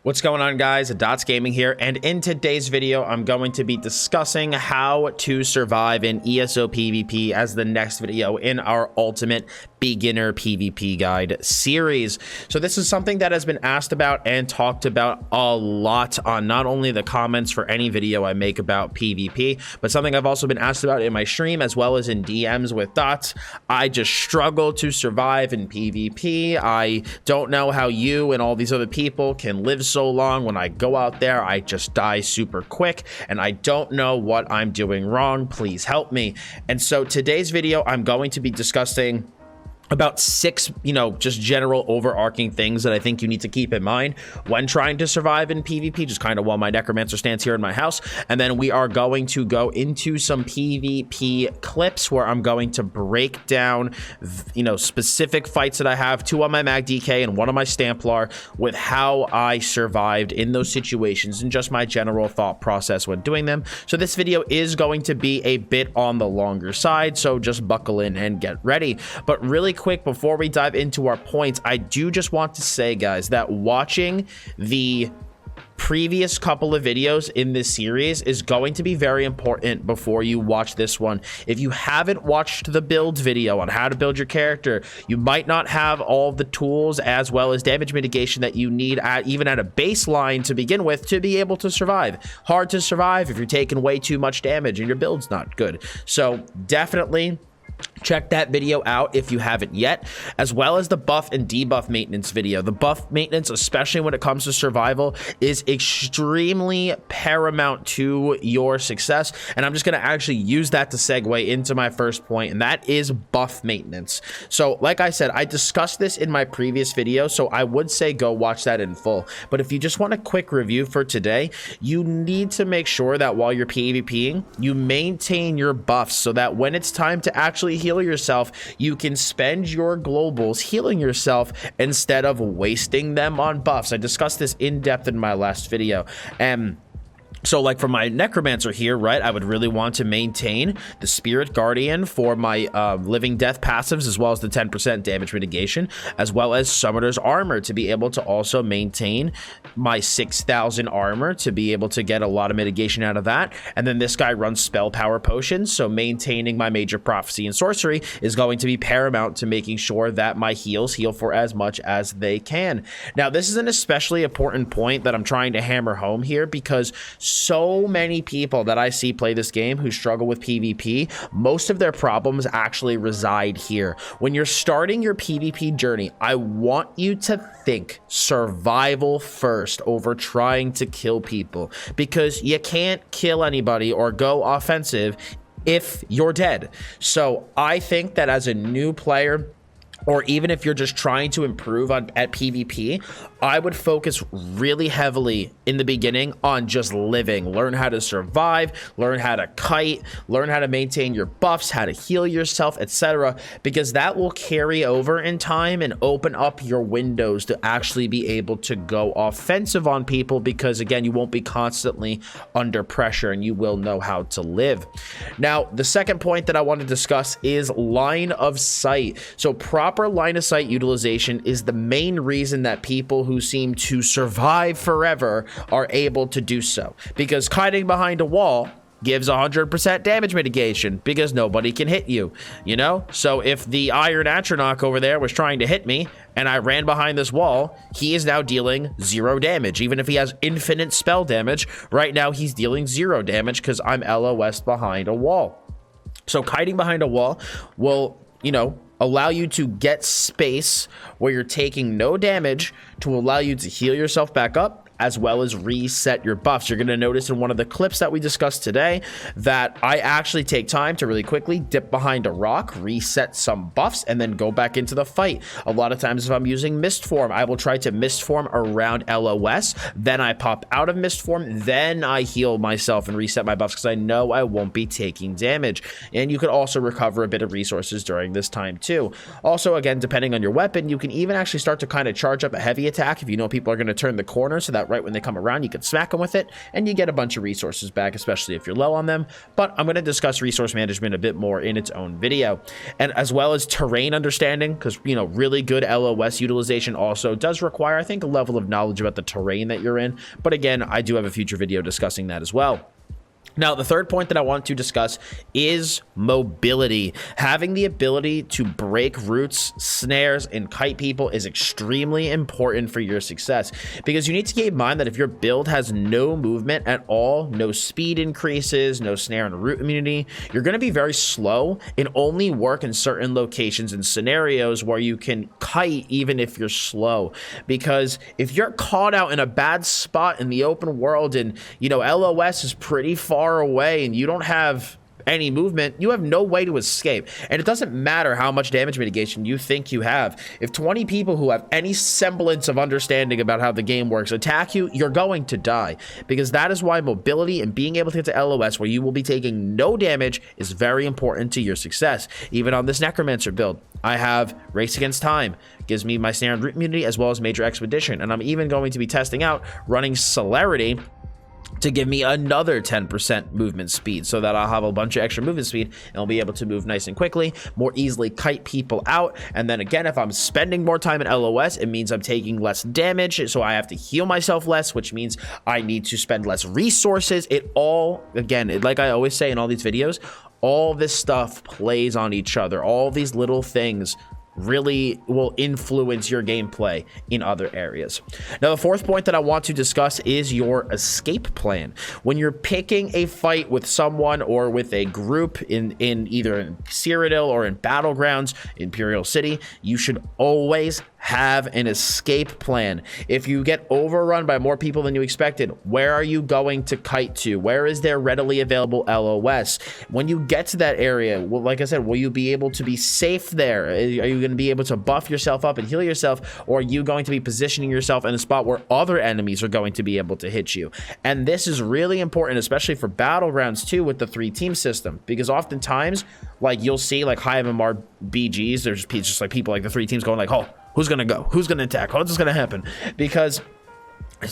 What's going on, guys? Dottz Gaming here, and in today's video I'm going to be discussing how to survive in ESO PvP as the next video in our ultimate beginner PvP guide series. So this is something that has been asked about and talked about a lot on not only the comments for any video I make about PvP, but something I've also been asked about in my stream as well as in DMs with Dottz. I just struggle to survive in PvP. I don't know how you and all these other people can live so long. When I go out there, I just die super quick, and I don't know what I'm doing wrong. Please help me. And so today's video, I'm going to be discussing about 6, just general overarching things that I think you need to keep in mind when trying to survive in PvP, just kind of while my necromancer stands here in my house. And then we are going to go into some PvP clips where I'm going to break down, specific fights that I have, 2 on my MagDK and 1 on my templar, with how I survived in those situations and just my general thought process when doing them. So this video is going to be a bit on the longer side, so just buckle in and get ready. But really quick, before we dive into our points, I do just want to say, guys, that watching the previous couple of videos in this series is going to be very important before you watch this one. If you haven't watched the build video on how to build your character, you might not have all the tools as well as damage mitigation that you need even at a baseline to begin with to be able to survive. Hard to survive if you're taking way too much damage and your build's not good. So definitely check that video out if you haven't yet, as well as the buff and debuff maintenance video. The buff maintenance, especially when it comes to survival, is extremely paramount to your success, and I'm just going to actually use that to segue into my first point, and that is buff maintenance. So like I said, I discussed this in my previous video, so I would say go watch that in full. But if you just want a quick review for today, you need to make sure that while you're PvPing, you maintain your buffs so that when it's time to actually heal yourself, you can spend your globals healing yourself instead of wasting them on buffs. I discussed this in depth in my last video. So like for my necromancer here, right, I would really want to maintain the spirit guardian for my living death passives, as well as the 10% damage mitigation, as well as summoner's armor to be able to also maintain my 6,000 armor to be able to get a lot of mitigation out of that. And then this guy runs spell power potions, so maintaining my major prophecy and sorcery is going to be paramount to making sure that my heals heal for as much as they can. Now this is an especially important point that I'm trying to hammer home here, because so many people that I see play this game who struggle with PvP, most of their problems actually reside here. When you're starting your PvP journey, I want you to think survival first over trying to kill people, because you can't kill anybody or go offensive if you're dead. So I think that as a new player, or even if you're just trying to improve at PvP, I would focus really heavily in the beginning on just living. Learn how to survive, learn how to kite, learn how to maintain your buffs, how to heal yourself, etc. Because that will carry over in time and open up your windows to actually be able to go offensive on people, because again, you won't be constantly under pressure and you will know how to live. Now, the second point that I want to discuss is line of sight. So proper line of sight utilization is the main reason that people who seem to survive forever are able to do so, because hiding behind a wall gives 100% damage mitigation because nobody can hit you, So if the Iron Atronach over there was trying to hit me and I ran behind this wall, he is now dealing 0 damage. Even if he has infinite spell damage, right now he's dealing 0 damage because I'm LOS behind a wall. So kiting behind a wall will, allow you to get space where you're taking no damage to allow you to heal yourself back up, as well as reset your buffs. You're going to notice in one of the clips that we discussed today that I actually take time to really quickly dip behind a rock, reset some buffs, and then go back into the fight. A lot of times if I'm using mist form, I will try to mist form around LOS, then I pop out of mist form, then I heal myself and reset my buffs because I know I won't be taking damage. And you could also recover a bit of resources during this time too. Also, again, depending on your weapon, you can even actually start to kind of charge up a heavy attack if you know people are going to turn the corner, so that that right when they come around, you can smack them with it, and you get a bunch of resources back, especially if you're low on them. But I'm going to discuss resource management a bit more in its own video, and as well as terrain understanding, because, you know, really good LOS utilization also does require, I think, a level of knowledge about the terrain that you're in. But again, I do have a future video discussing that as well. Now, the third point that I want to discuss is mobility. Having the ability to break roots, snares, and kite people is extremely important for your success, because you need to keep in mind that if your build has no movement at all, no speed increases, no snare and root immunity, you're going to be very slow and only work in certain locations and scenarios where you can kite even if you're slow. Because if you're caught out in a bad spot in the open world and, you know, LOS is pretty far away and you don't have any movement, you have no way to escape. And it doesn't matter how much damage mitigation you think you have. If 20 people who have any semblance of understanding about how the game works attack you, you're going to die. Because that is why mobility and being able to get to LOS where you will be taking no damage is very important to your success. Even on this Necromancer build, I have Race Against Time, gives me my snare and root immunity as well as Major Expedition. And I'm even going to be testing out running Celerity to give me another 10% movement speed, so that I'll have a bunch of extra movement speed and I'll be able to move nice and quickly, more easily kite people out. And then again, if I'm spending more time in LOS, it means I'm taking less damage, so I have to heal myself less, which means I need to spend less resources. It all, again, like I always say in all these videos, all this stuff plays on each other. All these little things really will influence your gameplay in other areas. Now, the fourth point that I want to discuss is your escape plan. When you're picking a fight with someone or with a group in either in Cyrodiil or in Battlegrounds, Imperial City, you should always have an escape plan. If you get overrun by more people than you expected, where are you going to kite to? Where is there readily available LOS? When you get to that area, well, like I said, will you be able to be safe there? Are you going to be able to buff yourself up and heal yourself? Or are you going to be positioning yourself in a spot where other enemies are going to be able to hit you? And this is really important, especially for Battlegrounds too, with the 3-team system, because oftentimes, like, you'll see like high MMR BGs, there's just like people like the 3 teams going like, oh, who's gonna go? Who's gonna attack? What's gonna happen? Because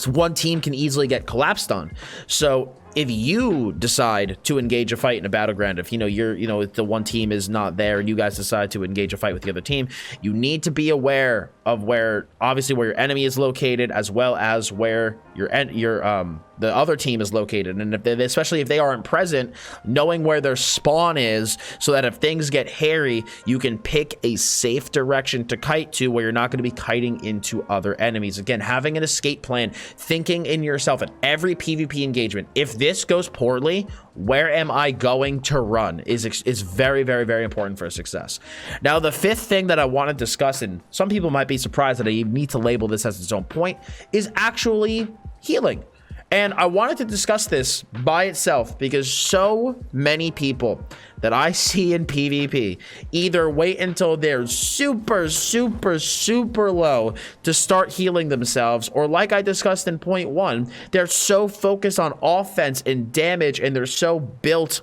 one team can easily get collapsed on. So if you decide to engage a fight in a battleground, if if the one team is not there and you guys decide to engage a fight with the other team, you need to be aware of where your enemy is located, as well as where the other team is located. And especially if they aren't present, knowing where their spawn is, so that if things get hairy, you can pick a safe direction to kite to where you're not going to be kiting into other enemies. Again, having an escape plan, thinking in yourself at every PvP engagement, if this goes poorly, where am I going to run is very, very, very important for success. Now, the fifth thing that I want to discuss, and some people might be surprised that I need to label this as its own point, is actually healing. And I wanted to discuss this by itself because so many people that I see in PvP either wait until they're super, super, super low to start healing themselves, or like I discussed in point 1, they're so focused on offense and damage and they're so built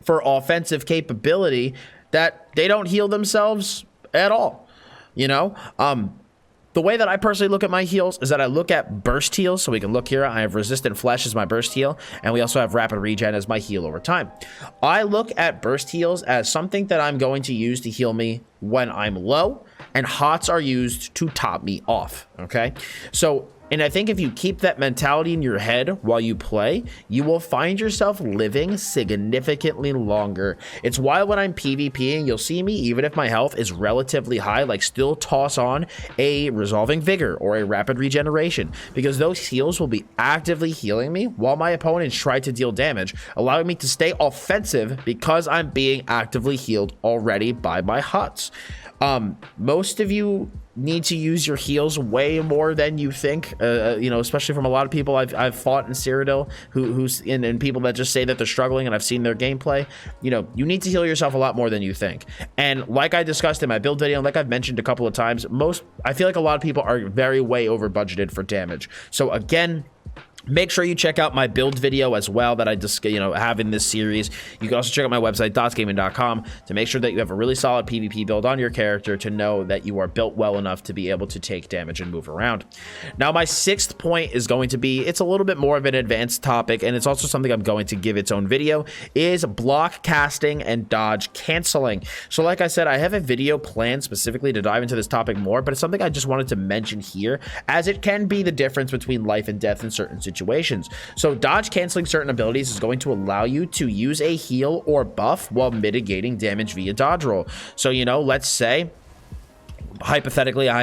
for offensive capability that they don't heal themselves at all, you know? The way that I personally look at my heals is that I look at burst heals. So we can look here. I have resistant flesh as my burst heal, and we also have rapid regen as my heal over time. I look at burst heals as something that I'm going to use to heal me when I'm low, and hots are used to top me off. Okay, so and I think if you keep that mentality in your head while you play, you will find yourself living significantly longer. It's why when I'm PvPing, you'll see me, even if my health is relatively high, like still toss on a Resolving Vigor or a Rapid Regeneration, because those heals will be actively healing me while my opponents try to deal damage, allowing me to stay offensive because I'm being actively healed already by my hots. Most of you need to use your heals way more than you think, especially from a lot of people I've fought in Cyrodiil and people that just say that they're struggling, and I've seen their gameplay. You need to heal yourself a lot more than you think. And like I discussed in my build video, and like I've mentioned a couple of times, I feel like a lot of people are way over budgeted for damage. So again, Make sure you check out my build video as well that I just, have in this series. You can also check out my website, dottsgaming.com, to make sure that you have a really solid PvP build on your character to know that you are built well enough to be able to take damage and move around. Now, my 6th point is going to be, it's a little bit more of an advanced topic, and it's also something I'm going to give its own video, is block casting and dodge canceling. So like I said, I have a video planned specifically to dive into this topic more, but it's something I just wanted to mention here, as it can be the difference between life and death in certain situations. So dodge canceling certain abilities is going to allow you to use a heal or buff while mitigating damage via dodge roll. So, let's say hypothetically I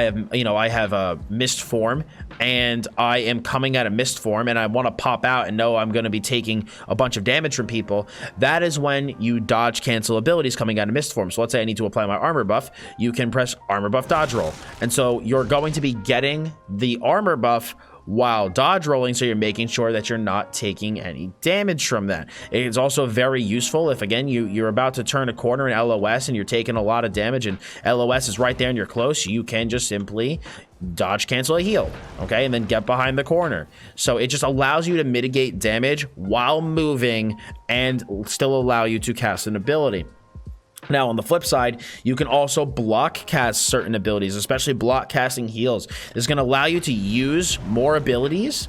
have a mist form and I am coming at a mist form and I want to pop out and know I'm going to be taking a bunch of damage from people. That is when you dodge cancel abilities coming out of mist form. So let's say I need to apply my armor buff. You can press armor buff dodge roll, and so you're going to be getting the armor buff while dodge rolling, so you're making sure that you're not taking any damage from that. It's also very useful if, again, you're about to turn a corner in LOS and you're taking a lot of damage and LOS is right there and you're close. You can just simply dodge cancel a heal, okay, and then get behind the corner. So it just allows you to mitigate damage while moving and still allow you to cast an ability. Now, on the flip side, you can also block cast certain abilities, especially block casting heals. This is going to allow you to use more abilities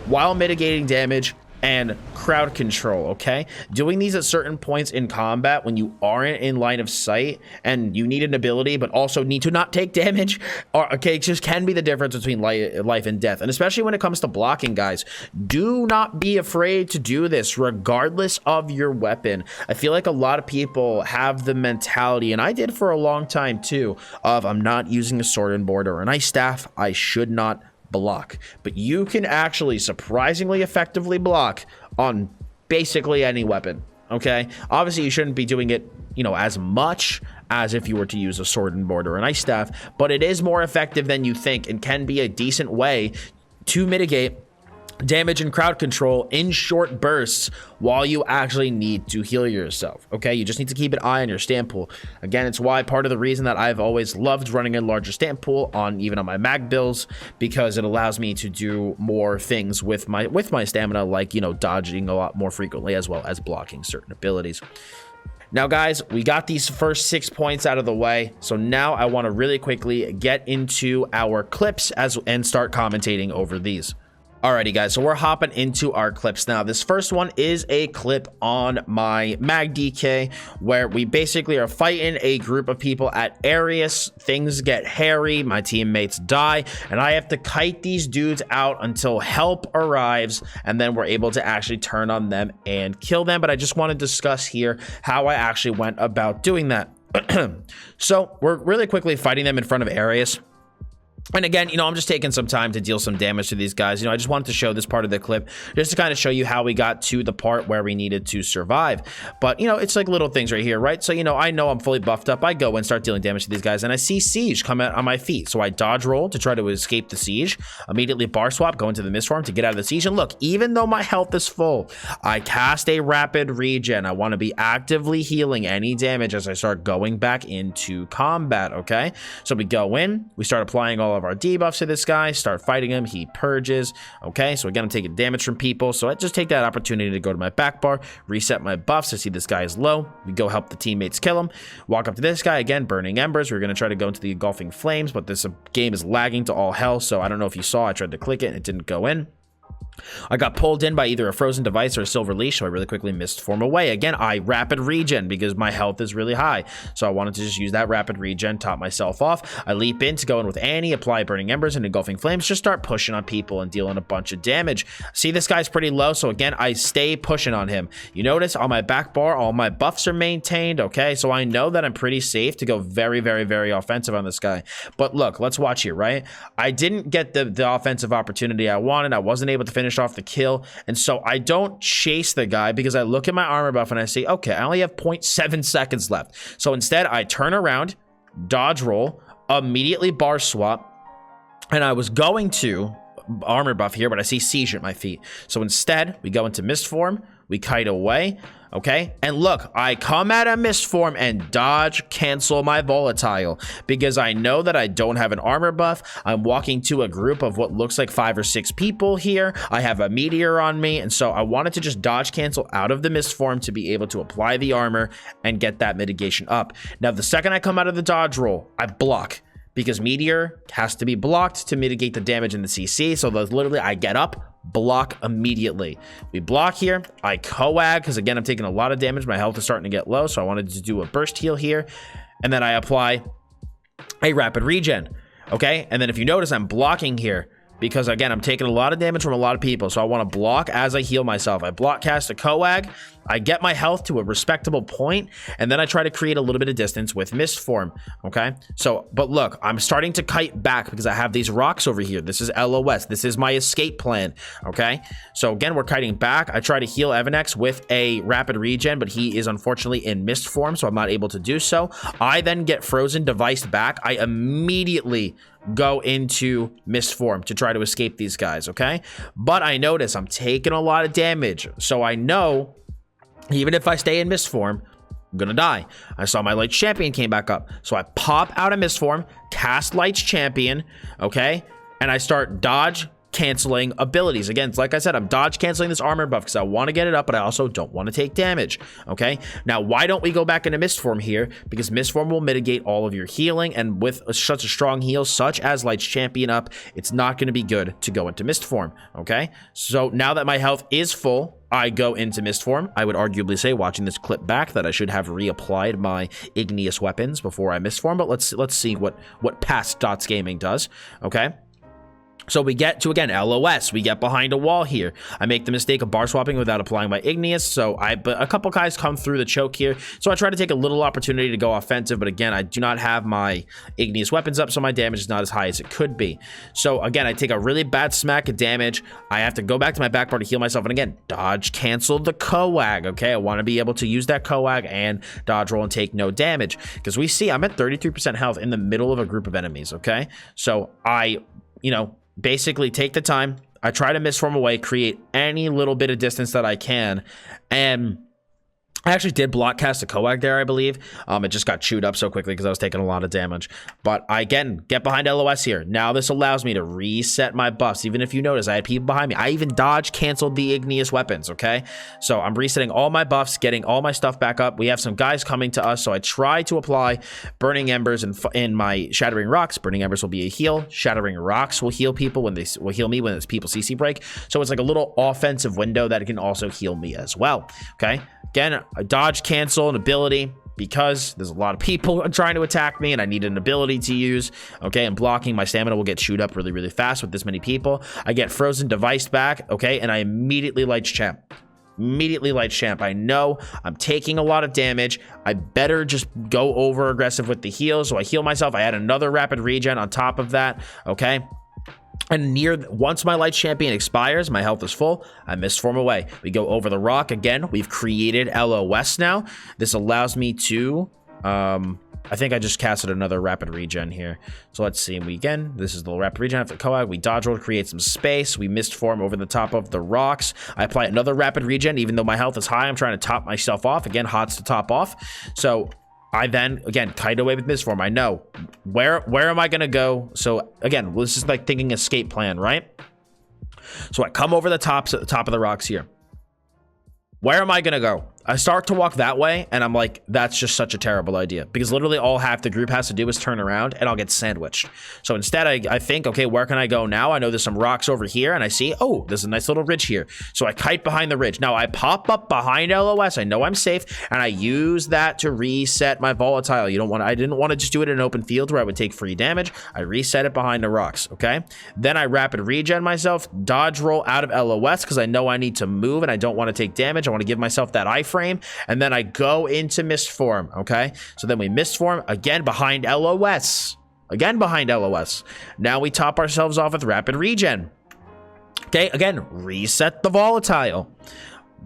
while mitigating damage and crowd control, okay? Doing these at certain points in combat when you aren't in line of sight and you need an ability but also need to not take damage, it just can be the difference between life and death. And especially when it comes to blocking, guys, do not be afraid to do this regardless of your weapon. I feel like a lot of people have the mentality, and I did for a long time too, of I'm not using a sword and board or an ice staff, I should not block. But you can actually surprisingly effectively block on basically any weapon, okay? Obviously you shouldn't be doing it as much as if you were to use a sword and board or an ice staff, but it is more effective than you think and can be a decent way to mitigate damage and crowd control in short bursts while you actually need to heal yourself, okay? You just need to keep an eye on your stamp pool. Again, it's why part of the reason that I've always loved running a larger stamp pool even on my mag builds, because it allows me to do more things with my stamina, like dodging a lot more frequently, as well as blocking certain abilities. Now, guys, we got these first 6 points out of the way, so now I want to really quickly get into our clips and start commentating over these. Alrighty, guys, so we're hopping into our clips now. This first one is a clip on my MagDK where we basically are fighting a group of people at Arius. Things get hairy, my teammates die, and I have to kite these dudes out until help arrives, and then we're able to actually turn on them and kill them. But I just want to discuss here how I actually went about doing that. So we're really quickly fighting them in front of Arius. And again, I'm just taking some time to deal some damage to these guys. I just wanted to show this part of the clip just to kind of show you how we got to the part where we needed to survive. But, it's like little things right here, right? So, I know I'm fully buffed up. I go and start dealing damage to these guys, and I see siege come out on my feet. So I dodge roll to try to escape the siege, immediately bar swap, go into the mist form to get out of the siege. And look, even though my health is full, I cast a rapid regen. I want to be actively healing any damage as I start going back into combat, okay? So we go in, we start applying all of our debuffs to this guy, start fighting him, he purges, okay? So again, I'm taking damage from people, so I just take that opportunity to go to my back bar, reset my buffs. I see this guy is low, we go help the teammates kill him, walk up to this guy, again, burning embers. We're going to try to go into the engulfing flames, but this game is lagging to all hell, so I don't know if you saw, I tried to click it and it didn't go in. I got pulled in by either a frozen device or a silver leash, so I really quickly mist form away. Again, I rapid regen because my health is really high, so I wanted to just use that rapid regen, top myself off. I leap in to go in with Annie, apply burning embers and engulfing flames, just start pushing on people and dealing a bunch of damage. See, this guy's pretty low, so again, I stay pushing on him. You notice on my back bar, all my buffs are maintained, okay? So I know that I'm pretty safe to go very, very, very offensive on this guy. But look, let's watch here, right? I didn't get the offensive opportunity I wanted. I wasn't able to finish off the kill, and so I don't chase the guy because I look at my armor buff and I say, okay, I only have 0.7 seconds left. So instead, I turn around, dodge roll, immediately bar swap, and I was going to armor buff here, but I see siege at my feet. So instead, we go into mist form, we kite away. okay? And look, I come at a mist form and dodge cancel my volatile because I know that I don't have an armor buff. I'm walking to a group of what looks like 5 or 6 people here. I have a meteor on me, and so I wanted to just dodge cancel out of the mist form to be able to apply the armor and get that mitigation up. Now, the second I come out of the dodge roll, I block, because meteor has to be blocked to mitigate the damage in the CC. So literally I get up, block immediately. We block here. I coag because again, I'm taking a lot of damage. My health is starting to get low. So I wanted to do a burst heal here. And then I apply a rapid regen. Okay. And then if you notice, I'm blocking here because again, I'm taking a lot of damage from a lot of people. So I want to block as I heal myself. I block cast a coag. I get my health to a respectable point, and then I try to create a little bit of distance with mist form. Okay. So, but look, I'm starting to kite back because I have these rocks over here. This is LOS. This is my escape plan. Okay. So again, we're kiting back. I try to heal Evanex with a rapid regen, but he is unfortunately in mist form, so I'm not able to do so. I then get frozen device back. I immediately go into mist form to try to escape these guys, okay? But I notice I'm taking a lot of damage, so I know even if I stay in mist form, I'm gonna die. I saw my Lights Champion came back up, so I pop out of mist form, cast Lights Champion, okay? And I start dodge canceling abilities. Again, like I said, I'm dodge canceling this armor buff because I want to get it up, but I also don't want to take damage. Okay. Now, why don't we go back into mist form here? Because mist form will mitigate all of your healing, and with such a strong heal, such as Lights Champion up, it's not going to be good to go into mist form. Okay. So now that my health is full, I go into mist form. I would arguably say, watching this clip back, that I should have reapplied my igneous weapons before I mist form, but let's see what past Dottz gaming does. Okay. So we get to, again, LOS. We get behind a wall here. I make the mistake of bar swapping without applying my igneous. So but a couple guys come through the choke here. So I try to take a little opportunity to go offensive. But again, I do not have my igneous weapons up, so my damage is not as high as it could be. So again, I take a really bad smack of damage. I have to go back to my back bar to heal myself. And again, dodge cancel the coag. Okay, I want to be able to use that coag and dodge roll and take no damage. Because we see I'm at 33% health in the middle of a group of enemies. Okay, so I, basically take the time. I try to mist form away, create any little bit of distance that I can, and I actually did block cast a coag there, I believe. It just got chewed up so quickly because I was taking a lot of damage. But I, again, get behind LOS here. Now this allows me to reset my buffs. Even if you notice, I had people behind me. I even dodge canceled the igneous weapons, okay? So I'm resetting all my buffs, getting all my stuff back up. We have some guys coming to us, so I try to apply Burning Embers in my Shattering Rocks. Burning Embers will be a heal. Shattering Rocks will heal people when they will heal me when it's people CC break. So it's like a little offensive window that can also heal me as well, okay? Again, I dodge cancel an ability because there's a lot of people trying to attack me and I need an ability to use. Okay, and blocking, my stamina will get chewed up really, really fast with this many people. I get frozen device back, okay, and I immediately Lights Champ. Immediately Lights Champ. I know I'm taking a lot of damage. I better just go over aggressive with the heal. So I heal myself. I add another rapid regen on top of that, okay? And once my Lights Champion expires, my health is full, I mist form away. We go over the rock again. We've created LOS now. This allows me to, I think I just casted another rapid regen here. So let's see. This is the rapid regen after coag. We dodge roll, create some space. We mist form over the top of the rocks. I apply another rapid regen. Even though my health is high, I'm trying to top myself off. Again, HOTS to top off. So I then, again, kite away with mist form. I know where am I going to go? So again, this is like thinking escape plan, right? So I come over the top of the rocks here. Where am I going to go? I start to walk that way, and I'm like, that's just such a terrible idea. Because literally all half the group has to do is turn around, and I'll get sandwiched. So instead, I think, okay, where can I go now? I know there's some rocks over here, and I see, oh, there's a nice little ridge here. So I kite behind the ridge. Now, I pop up behind LOS. I know I'm safe, and I use that to reset my volatile. I didn't want to just do it in an open field where I would take free damage. I reset it behind the rocks, okay? Then I rapid regen myself, dodge roll out of LOS, because I know I need to move, and I don't want to take damage. I want to give myself that iframe. And then I go into mist form, okay? So then we mist form again behind LOS. Again behind LOS. Now we top ourselves off with rapid regen. Okay, again, reset the volatile.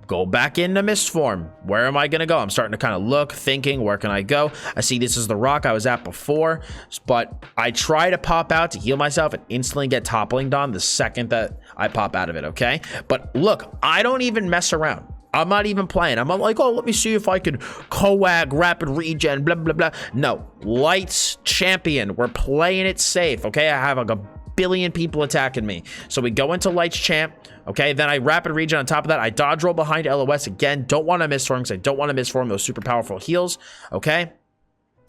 Go back into mist form. Where am I going to go? I'm starting to kind of look, thinking, where can I go? I see this is the rock I was at before, but I try to pop out to heal myself and instantly get toppling on the second that I pop out of it, okay? But look, I don't even mess around. I'm not even playing. I'm like, oh, let me see if I could coag, rapid regen, blah, blah, blah. No, Lights champion. We're playing it safe, okay? I have like a billion people attacking me. So we go into Lights champ, okay? Then I rapid regen on top of that. I dodge roll behind LOS again. Don't want to miss for him because I don't want to miss for him those super powerful heals, okay?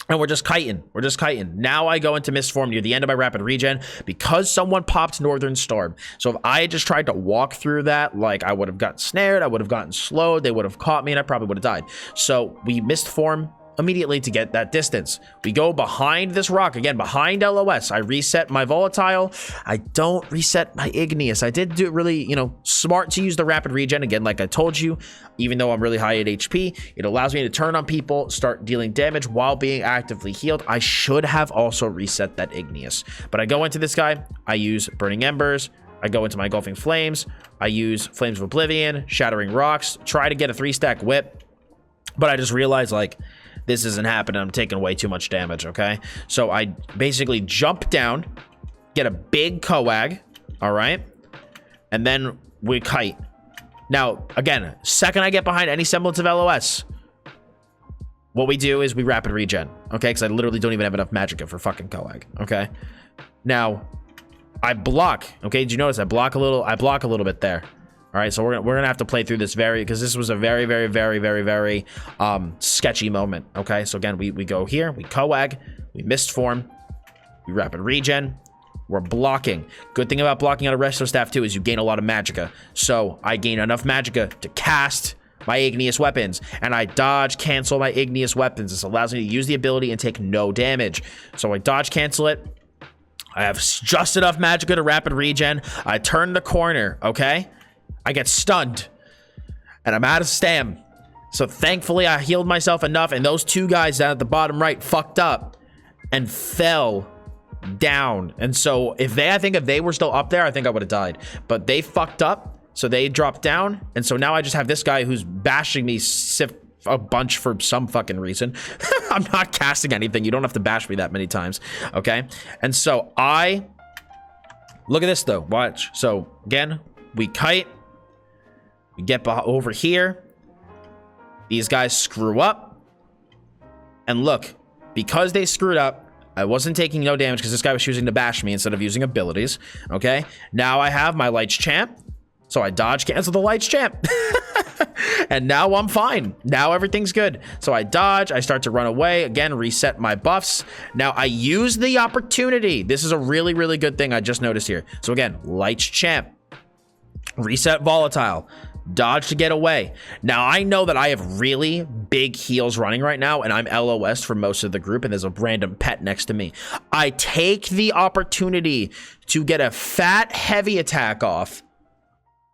And we're just kiting. We're just kiting. Now I go into mist form near the end of my rapid regen because someone popped Northern Storm. So if I had just tried to walk through that, like I would have gotten snared, I would have gotten slowed, they would have caught me, and I probably would have died. So we mist form immediately to get that distance. We go behind this rock again, behind LOS. I reset my volatile. I don't reset my igneous. I did do it really, you know, smart to use the rapid regen again, like I told you. Even though I'm really high at HP, it allows me to turn on people, start dealing damage while being actively healed. I should have also reset that igneous, but I go into this guy. I use burning embers. I go into my engulfing flames. I use flames of oblivion, shattering rocks, try to get a 3-stack whip, but I just realized like this isn't happening. I'm taking way too much damage, okay? So I basically jump down, get a big coag, all right? And then we kite. Now, again, second I get behind any semblance of LOS, what we do is we rapid regen, okay? Because I literally don't even have enough magicka for fucking coag, okay? Now, I block, okay? Did you notice I block a little bit there? All right, so we're gonna have to play through this because this was a very sketchy moment. Okay, so again, we go here, we coag, we mist form, we rapid regen, we're blocking. Good thing about blocking out a resto staff too is you gain a lot of magicka. So I gain enough magicka to cast my igneous weapons, and I dodge cancel my igneous weapons. This allows me to use the ability and take no damage. So I dodge cancel it. I have just enough magicka to rapid regen. I turn the corner, okay? I get stunned, and I'm out of stam. So thankfully, I healed myself enough, and those two guys down at the bottom right fucked up and fell down. And so I think if they were still up there, I think I would have died. But they fucked up, so they dropped down, and so now I just have this guy who's bashing me a bunch for some fucking reason. I'm not casting anything. You don't have to bash me that many times, okay? And so look at this, though. Watch. So, again, we kite. We get over here. These guys screw up. And look, because they screwed up, I wasn't taking no damage because this guy was choosing to bash me instead of using abilities. Okay, now I have my Lights champ. So I dodge cancel the Lights champ. And now I'm fine. Now everything's good. So I dodge. I start to run away. Again, reset my buffs. Now I use the opportunity. This is a really good thing I just noticed here. So again, Lights champ. Reset volatile. Dodge to get away. Now I know that I have really big heals running right now, and I'm LOS for most of the group, and there's a random pet next to me. I take the opportunity to get a fat heavy attack off,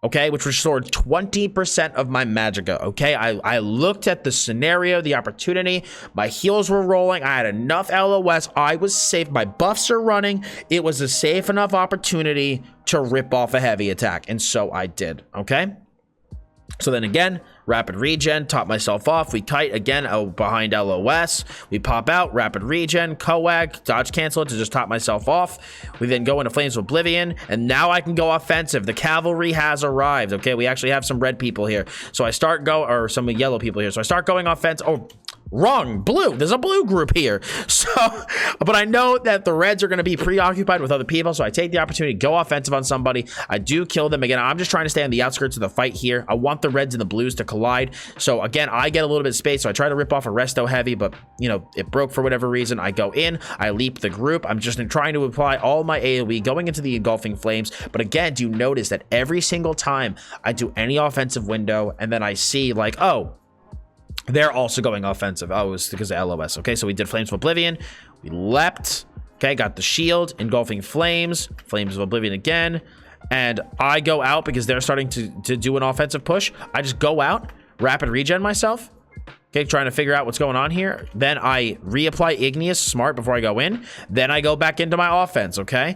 okay, which restored 20% of my magicka, okay? I looked at the scenario, the opportunity, my heals were rolling, I had enough LOS, I was safe, my buffs are running, it was a safe enough opportunity to rip off a heavy attack, and so I did, okay? So then again, rapid regen, top myself off, we kite again behind LOS, we pop out, rapid regen, coag, dodge cancel it to just top myself off. We then go into Flames of Oblivion, and now I can go offensive. The cavalry has arrived, okay? We actually have some red people here. So I start or some yellow people here. So I start going offensive. Oh, wrong, blue. There's a blue group here. So, but I know that the reds are going to be preoccupied with other people, so I take the opportunity to go offensive on somebody. I do kill them. Again, I'm just trying to stay on the outskirts of the fight here. I want the reds and the blues to collide. So again, I get a little bit of space, so I try to rip off a resto heavy, but you know, it broke for whatever reason. I go in, I leap the group. I'm just trying to apply all my AoE, going into the engulfing flames. But again, do you notice that every single time I do any offensive window, and then I see like, oh, they're also going offensive. Oh, it was because of LOS. Okay, so we did Flames of Oblivion. We leapt. Okay, got the shield. Engulfing Flames. Flames of Oblivion again. And I go out because they're starting to do an offensive push. I just go out, rapid regen myself. Okay, trying to figure out what's going on here. Then I reapply Igneous smart before I go in. Then I go back into my offense, okay?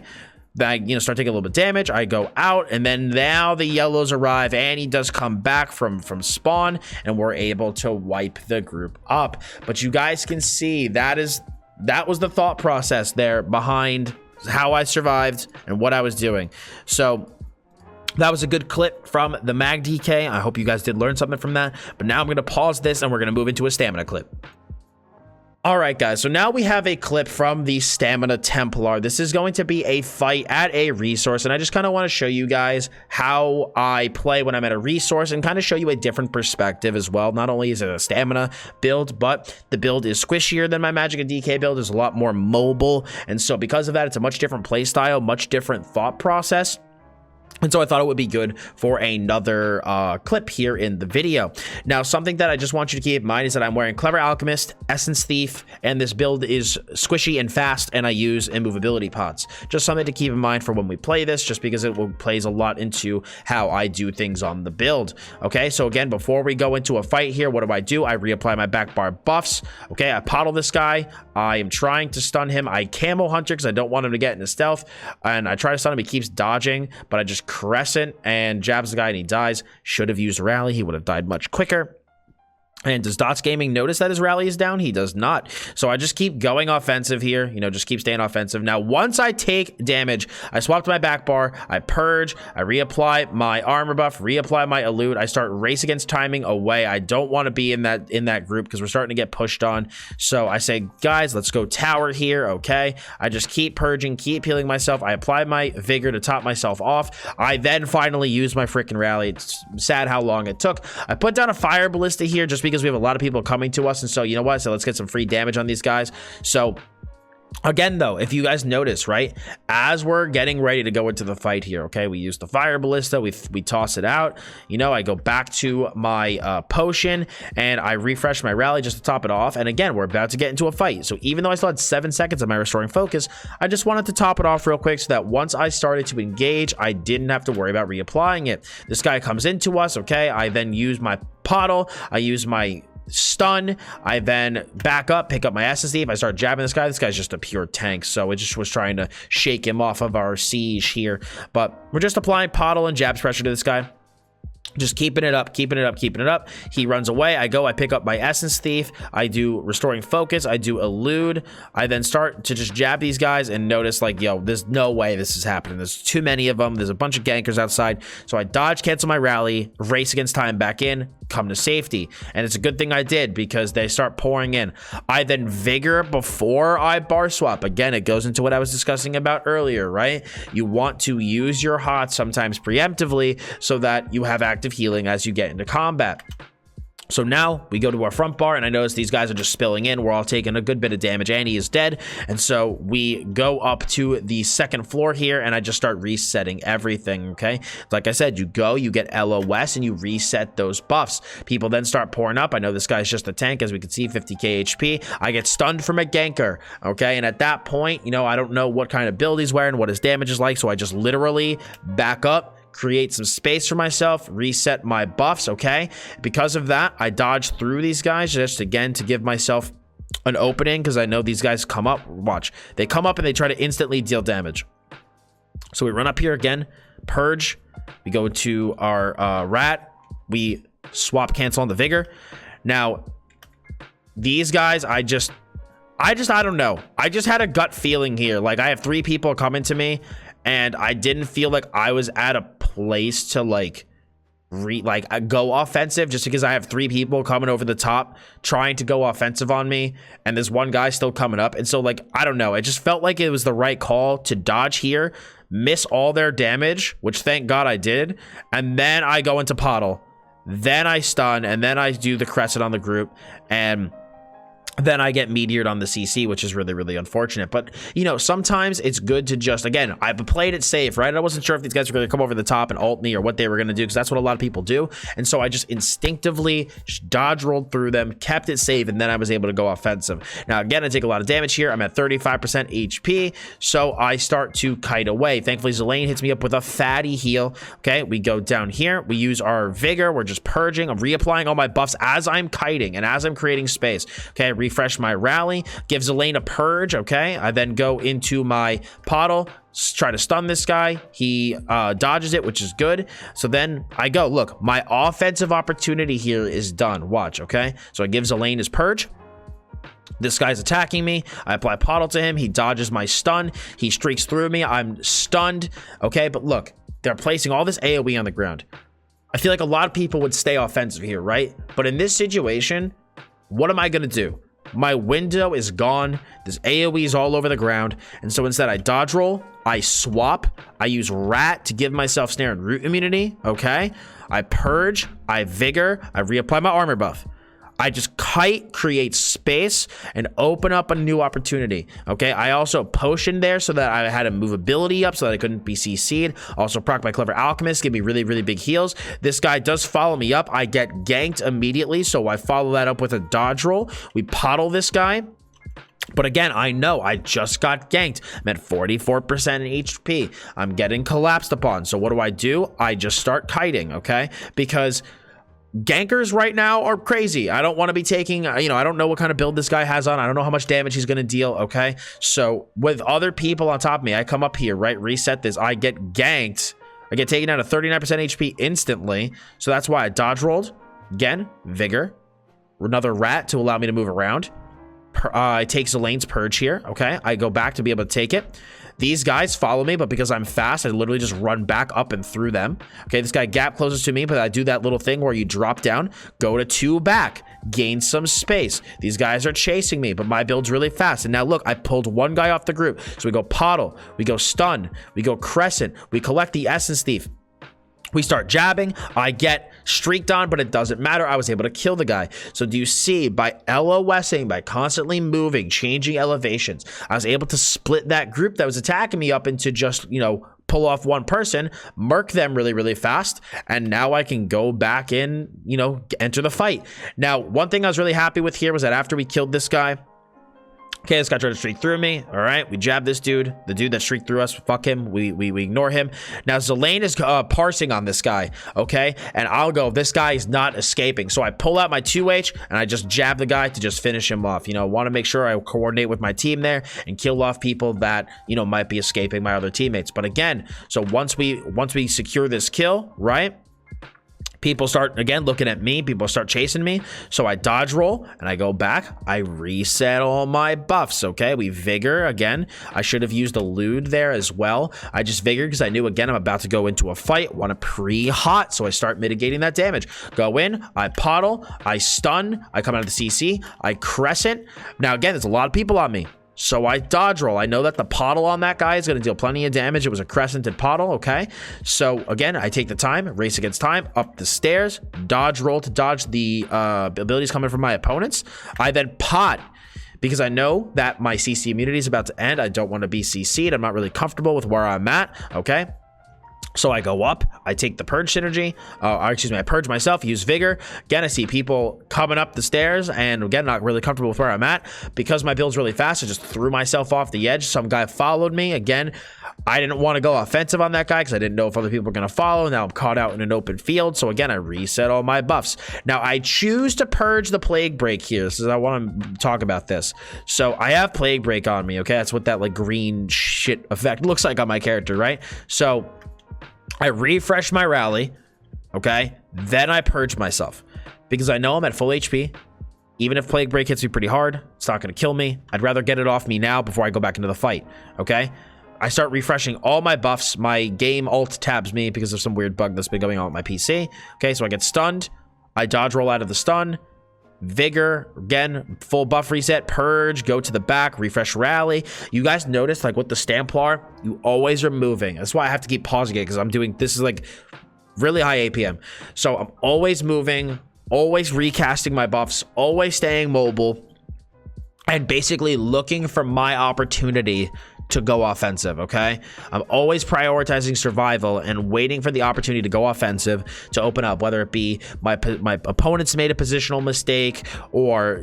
Then I, start taking a little bit of damage. I go out, and then now the yellows arrive, and he does come back from spawn, and we're able to wipe the group up. But you guys can see that was the thought process there behind how I survived and what I was doing. So That was a good clip from the MagDK. I hope you guys did learn something from that. But now I'm going to pause this and we're going to move into a stamina clip. All right, guys, so now we have a clip from the Stamina Templar. This is going to be a fight at a resource, and I just kind of want to show you guys how I play when I'm at a resource and kind of show you a different perspective as well. Not only is it a stamina build, but the build is squishier than my MagDK build. It's a lot more mobile, and so because of that, it's a much different play style, much different thought process. And so I thought it would be good for another clip here in the video. Now, something that I just want you to keep in mind is that I'm wearing Clever Alchemist, Essence Thief, and this build is squishy and fast, and I use immovability pots. Just something to keep in mind for when we play this, just because it plays a lot into how I do things on the build. Okay, so again, before we go into a fight here, what do? I reapply my back bar buffs. Okay, I pottle this guy. I am trying to stun him. I camo hunter because I don't want him to get into stealth, and I try to stun him. He keeps dodging, but I just crescent and jabs the guy and he dies. Should have used rally. He would have died much quicker. And does Dottz Gaming notice that his rally is down? He does not. So I just keep going offensive here. You know, just keep staying offensive. Now, once I take damage, I swap to my back bar. I purge. I reapply my armor buff. Reapply my elude. I start race against timing away. I don't want to be in that group because we're starting to get pushed on. So I say, guys, let's go tower here. Okay. I just keep purging, keep healing myself. I apply my vigor to top myself off. I then finally use my freaking rally. It's sad how long it took. I put down a fire ballista here just because we have a lot of people coming to us, and so you know what, so let's get some free damage on these guys. So again, though, if you guys notice, right, as we're getting ready to go into the fight here, okay, we use the fire ballista, we toss it out, you know, I go back to my potion and I refresh my rally just to top it off. And again, we're about to get into a fight, so even though I still had 7 seconds of my restoring focus, I just wanted to top it off real quick so that once I started to engage, I didn't have to worry about reapplying it. This guy comes into us, okay, I then use my pottle, I use my stun, I then back up, pick up my Essence Thief, I start jabbing this guy. This guy's just a pure tank, so it just was trying to shake him off of our siege here. But we're just applying pottle and jabs pressure to this guy. Just keeping it up, keeping it up, keeping it up. He runs away. I go, I pick up my Essence Thief. I do restoring focus. I do elude. I then start to just jab these guys and notice like, yo, there's no way this is happening. There's too many of them. There's a bunch of gankers outside. So I dodge, cancel my rally, race against time back in, come to safety. And it's a good thing I did because they start pouring in. I then vigor before I bar swap. Again, it goes into what I was discussing about earlier, right? You want to use your hot sometimes preemptively so that you have active healing as you get into combat. So now we go to our front bar and I notice these guys are just spilling in. We're all taking a good bit of damage and he is dead. And so we go up to the second floor here and I just start resetting everything, okay? Like I said, you go, you get LOS and you reset those buffs. People then start pouring up. I know this guy's just a tank, as we can see, 50k HP. I get stunned from a ganker, okay? And at that point, you know, I don't know what kind of build he's wearing, what his damage is like, so I just literally back up, create some space for myself, reset my buffs, okay? Because of that, I dodge through these guys just again to give myself an opening because I know these guys come up. Watch. They come up and they try to instantly deal damage. So we run up here again, purge. We go to our rat. We swap cancel on the vigor. Now, these guys, I don't know. I just had a gut feeling here. Like, I have 3 people coming to me and I didn't feel like I was at a place to like go offensive just because I have 3 people coming over the top trying to go offensive on me and there's one guy still coming up. And so like, I don't know, it just felt like it was the right call to dodge here, miss all their damage, which thank God I did, and then I go into pottle, then I stun, and then I do the crescent on the group, and then I get meteored on the CC, which is really, really unfortunate. But, you know, sometimes it's good to just, again, I played it safe, right? I wasn't sure if these guys were going to come over the top and ult me or what they were going to do, because that's what a lot of people do. And so I just instinctively just dodge rolled through them, kept it safe, and then I was able to go offensive. Now, again, I take a lot of damage here. I'm at 35% HP, so I start to kite away. Thankfully, Zelaine hits me up with a fatty heal. Okay, we go down here. We use our vigor. We're just purging. I'm reapplying all my buffs as I'm kiting and as I'm creating space. Okay, refresh my rally, gives Elaine a purge. Okay, I then go into my pottle, try to stun this guy. He dodges it, which is good. So then I go, look, my offensive opportunity here is done. Watch, okay? So I give Elaine his purge. This guy's attacking me. I apply pottle to him. He dodges my stun. He streaks through me. I'm stunned. Okay, but look, They're placing all this AoE on the ground. I feel like a lot of people would stay offensive here, right? But in this situation, what am I going to do? My window is gone. There's AoEs all over the ground. And so instead I dodge roll, I swap, I use rat to give myself snare and root immunity, okay? I purge, I vigor, I reapply my armor buff. I just kite, create space, and open up a new opportunity, okay? I also potioned there so that I had a movability up so that I couldn't be CC'd. Also proc my Clever Alchemist, give me really, really big heals. This guy does follow me up. I get ganked immediately, so I follow that up with a dodge roll. We pottle this guy. But again, I know I just got ganked. I'm at 44% in HP. I'm getting collapsed upon. So what do? I just start kiting, okay? Because gankers right now are crazy. I don't want to be taking, I don't know what kind of build this guy has on. I don't know how much damage he's going to deal, okay? So with other people on top of me, I come up here, right? Reset this. I get ganked. I get taken down to 39% HP instantly. So that's why I dodge rolled. Again, vigor. Another rat to allow me to move around. I take Zelane's purge here, okay? I go back to be able to take it. These guys follow me, but because I'm fast, I literally just run back up and through them. Okay, this guy gap closes to me, but I do that little thing where you drop down, go to 2 back, gain some space. These guys are chasing me, but my build's really fast. And now look, I pulled one guy off the group. So we go Pottle, we go Stun, we go Crescent, we collect the Essence Thief. We start jabbing. I get streaked on, but it doesn't matter. I was able to kill the guy. So do you see, by LOSing, by constantly moving, changing elevations, I was able to split that group that was attacking me up into just, pull off one person, murk them really, really fast, and now I can go back in, enter the fight. Now, one thing I was really happy with here was that after we killed this guy, okay, this guy tried to streak through me. All right, we jab this dude. The dude that streaked through us, fuck him. We ignore him. Now, Zelane is parsing on this guy, okay? And I'll go, this guy is not escaping. So I pull out my 2H, and I just jab the guy to just finish him off. Want to make sure I coordinate with my team there and kill off people that, might be escaping my other teammates. But again, so once we secure this kill, right? People start, again, looking at me. People start chasing me. So I dodge roll, and I go back. I reset all my buffs, okay? We vigor, again. I should have used a lewd there as well. I just vigored because I knew, again, I'm about to go into a fight. Want to pre-hot, so I start mitigating that damage. Go in, I pottle, I stun, I come out of the CC, I crescent. Now, again, there's a lot of people on me. So I dodge roll. I know that the pottle on that guy is going to deal plenty of damage. It was a crescented pottle, okay? So again, I take the time, race against time, up the stairs, dodge roll to dodge the abilities coming from my opponents. I then pot, because I know that my CC immunity is about to end. I don't want to be CC'd. I'm not really comfortable with where I'm at, okay? So I go up, I take the purge synergy, I purge myself, use vigor. Again, I see people coming up the stairs, and again, not really comfortable with where I'm at. Because my build's really fast, I just threw myself off the edge. Some guy followed me. Again, I didn't want to go offensive on that guy because I didn't know if other people were going to follow. Now I'm caught out in an open field. So again, I reset all my buffs. Now I choose to purge the Plague Break here. I want to talk about this. So I have Plague Break on me, okay? That's what that like green shit effect looks like on my character, right? So I refresh my rally, okay? Then I purge myself because I know I'm at full HP. Even if Plague Break hits me pretty hard, it's not going to kill me. I'd rather get it off me now before I go back into the fight, okay? I start refreshing all my buffs. My game alt tabs me because of some weird bug that's been going on with my PC. Okay, so I get stunned. I dodge roll out of the stun. Vigor, again, full buff reset, purge, go to the back, refresh rally. You guys notice, like with the Templar, you always are moving. That's why I have to keep pausing it, because I'm doing, this is like really high APM. So I'm always moving, always recasting my buffs, always staying mobile, and basically looking for my opportunity to go offensive, okay? I'm always prioritizing survival and waiting for the opportunity to go offensive to open up, whether it be my opponents made a positional mistake or,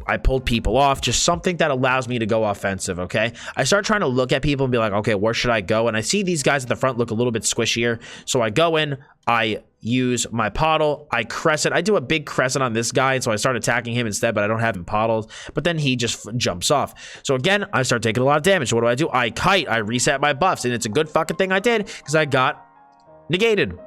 I pulled people off, just something that allows me to go offensive, okay? I start trying to look at people and be like, okay, where should I go? And I see these guys at the front look a little bit squishier, so I go in, I use my pottle, I crescent. I do a big crescent on this guy, so I start attacking him instead, but I don't have him pottled. But then he just jumps off. So again, I start taking a lot of damage. So what do? I kite, I reset my buffs, and it's a good fucking thing I did because I got negated.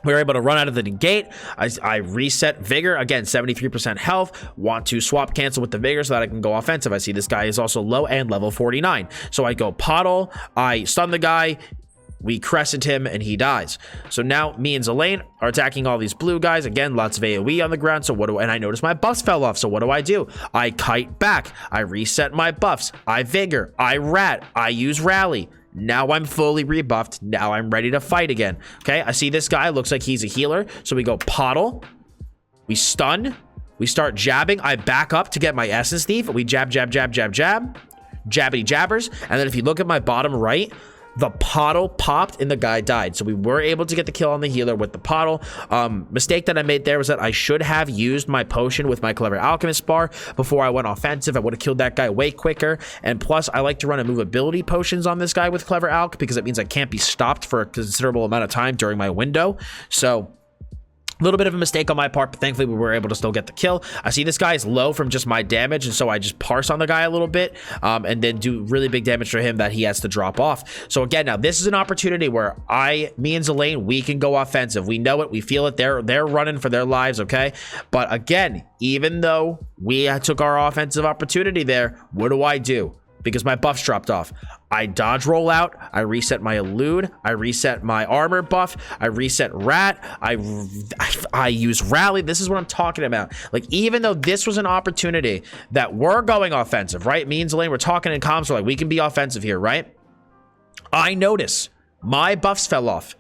We were able to run out of the negate. I reset vigor, again, 73% health. Want to swap cancel with the vigor so that I can go offensive. I see this guy is also low and level 49. So I go pottle, I stun the guy, We crescent him and he dies. So now me and Zelaine are attacking all these blue guys. Again, lots of AoE on the ground. So and I notice my buffs fell off. So what do? I kite back. I reset my buffs. I vigor. I rat. I use rally. Now I'm fully rebuffed. Now I'm ready to fight again. Okay, I see this guy. Looks like he's a healer. So we go Poddle. We stun. We start jabbing. I back up to get my Essence Thief. We jab, jab, jab, jab, jab. Jabbity jabbers. And then if you look at my bottom right, the Poddle popped and the guy died. So we were able to get the kill on the healer with the Poddle. Mistake that I made there was that I should have used my potion with my Clever Alchemist bar before I went offensive. I would have killed that guy way quicker. And plus, I like to run immovability potions on this guy with Clever Alch because it means I can't be stopped for a considerable amount of time during my window. So a little bit of a mistake on my part, but thankfully we were able to still get the kill. I see this guy is low from just my damage, and so I just parse on the guy a little bit and then do really big damage to him that he has to drop off. So again, now this is an opportunity where me and Zelaine, we can go offensive. We know it. We feel it. They're running for their lives, okay? But again, even though we took our offensive opportunity there, what do? Because my buffs dropped off. I dodge roll out. I reset my elude. I reset my armor buff. I reset rat. I use rally. This is what I'm talking about. Like, even though this was an opportunity that we're going offensive, right? Me and Zelaine, we're talking in comms. We're like, we can be offensive here, right? I notice my buffs fell off.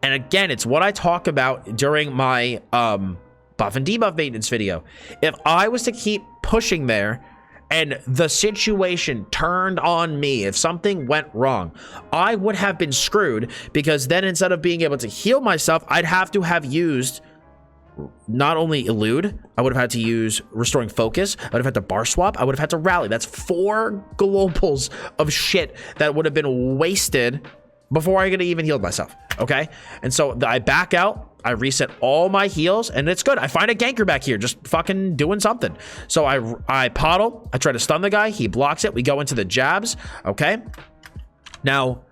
And again, it's what I talk about during my buff and debuff maintenance video. If I was to keep pushing there, and the situation turned on me, if something went wrong, I would have been screwed, because then instead of being able to heal myself, I'd have to have used not only elude, I would have had to use restoring focus, I would have had to bar swap, I would have had to rally. That's 4 globals of shit that would have been wasted before I could have even healed myself, okay? And so I back out, I reset all my heals, and it's good. I find a ganker back here, just fucking doing something. So I Poddle, I try to stun the guy, he blocks it, we go into the jabs, okay? Now,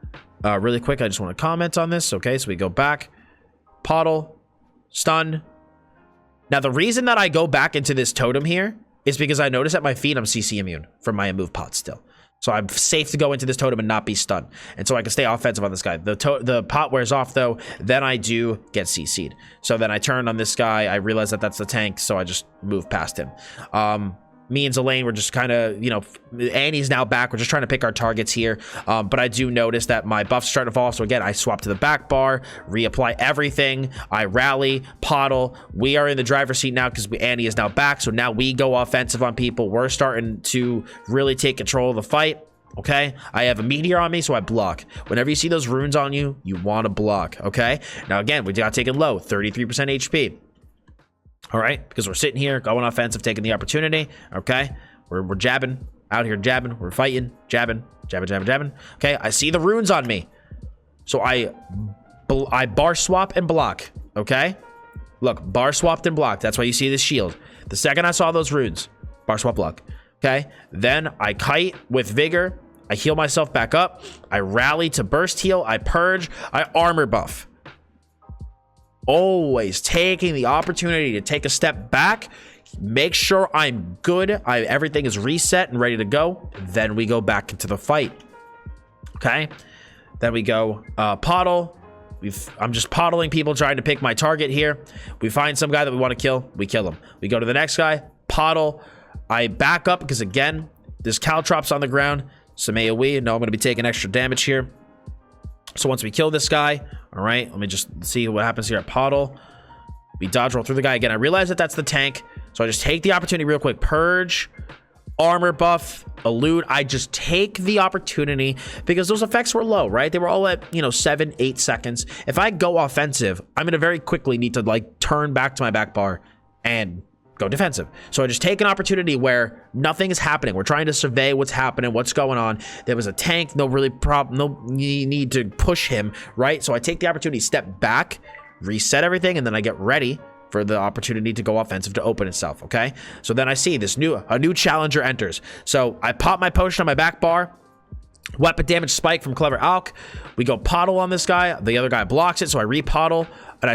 really quick, I just want to comment on this, okay? So we go back, Poddle, stun. Now, the reason that I go back into this totem here is because I notice at my feet I'm CC immune from my move pot still. So I'm safe to go into this totem and not be stunned. And so I can stay offensive on this guy. The pot wears off, though. Then I do get CC'd. So then I turn on this guy. I realize that that's the tank, so I just move past him. Me and Zelaine, we're just kind of, you know, Annie's now back. We're just trying to pick our targets here. But I do notice that my buff's starting to fall. So again, I swap to the back bar, reapply everything. I rally, Poddle. We are in the driver's seat now because Annie is now back. So now we go offensive on people. We're starting to really take control of the fight. Okay, I have a meteor on me, so I block. Whenever you see those runes on you, you want to block. Okay, now again, we got taken low, 33% HP. All right, because we're sitting here going offensive, taking the opportunity. Okay, we're jabbing out here, jabbing. We're fighting, jabbing. Okay, I see the runes on me, so I bar swap and block. Okay, look, bar swapped and blocked. That's why you see this shield. The second I saw those runes, bar swap, block. Okay, then I kite with vigor. I heal myself back up. I rally to burst heal. I purge. I armor buff. Always taking the opportunity to take a step back. Make sure I'm good. Everything is reset and ready to go. Then we go back into the fight. Okay. Then we go Poddle. I'm just Poddling people, trying to pick my target here. We find some guy that we want to kill. We kill him. We go to the next guy. Poddle. I back up because, again, this caltrops on the ground. Some AoE. No, I'm going to be taking extra damage here. So once we kill this guy, all right, let me just see what happens here at Poddle. We dodge roll through the guy. Again, I realize that that's the tank. So I just take the opportunity real quick. Purge, armor buff, elude. I just take the opportunity because those effects were low, right? They were all at, 7, 8 seconds. If I go offensive, I'm going to very quickly need to, like, turn back to my back bar and go defensive. So I just take an opportunity where nothing is happening. We're trying to survey what's happening, what's going on. There was a tank, no need to push him, right? So I take the opportunity, step back, reset everything, and then I get ready for the opportunity to go offensive to open itself, okay? So then I see a new challenger enters. So I pop my potion on my back bar, weapon damage spike from Clever Alch. We go Poddle on this guy. The other guy blocks it, so I re-Poddle, and I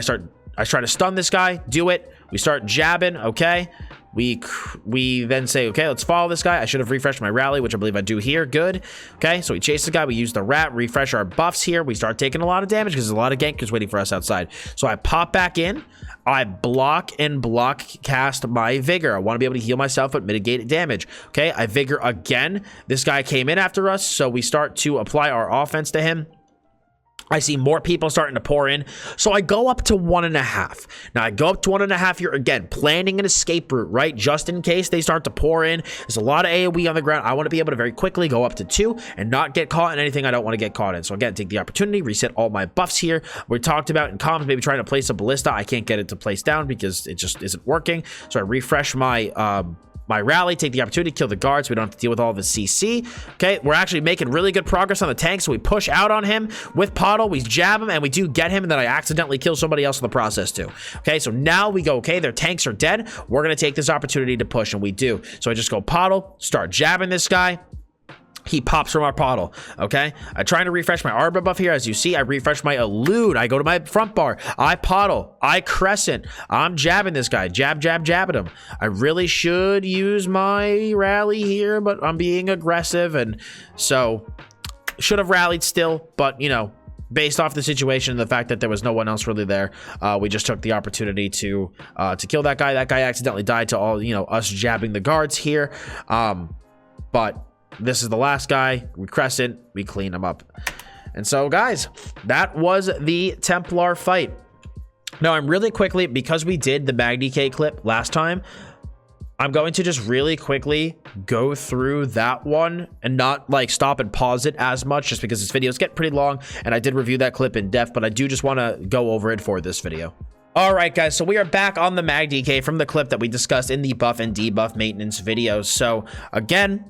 try to stun this guy, do it. We start jabbing, okay? we then say, okay, let's follow this guy. I should have refreshed my rally, which I believe I do here. Good. Okay, so we chase the guy. We use the rat, refresh our buffs here. We start taking a lot of damage because there's a lot of gankers waiting for us outside. So I pop back in. I block cast my vigor. I want to be able to heal myself but mitigate damage. Okay, I vigor again. This guy came in after us, so we start to apply our offense to him. I see more people starting to pour in, so I go up to 1.5. Now I go up to 1.5 here again, planning an escape route, right? Just in case they start to pour in. There's a lot of AoE on the ground. I want to be able to very quickly go up to 2 and not get caught in anything I don't want to get caught in. So again, take the opportunity, reset all my buffs here. We talked about in comms, maybe trying to place a ballista. I can't get it to place down because it just isn't working. So I refresh my my rally, take the opportunity to kill the guards so we don't have to deal with all the CC. Okay, we're actually making really good progress on the tank, so we push out on him with Pottle, we jab him, and we do get him, and then I accidentally kill somebody else in the process too. Okay, so now we go, okay, their tanks are dead. We're gonna take this opportunity to push, and we do. So I just go Pottle, start jabbing this guy. He pops from our Pottle, okay? I'm trying to refresh my Arbor buff here. As you see, I refresh my Elude. I go to my front bar. I Pottle. I Crescent. I'm jabbing this guy. Jab, jab, jabbing him. I really should use my rally here, but I'm being aggressive, and so should have rallied still, but, you know, based off the situation and the fact that there was no one else really there, we just took the opportunity to kill that guy. That guy accidentally died to all, you know, us jabbing the guards here, but this is the last guy. We Crescent, we clean him up. And so, guys, that was the Templar fight. Now, I'm really quickly, because we did the MagDK clip last time, I'm going to just really quickly go through that one and not like stop and pause it as much, just because this videos get pretty long and I did review that clip in depth, but I do just want to go over it for this video. All right, guys, so we are back on the MagDK from the clip that we discussed in the buff and debuff maintenance videos. So again,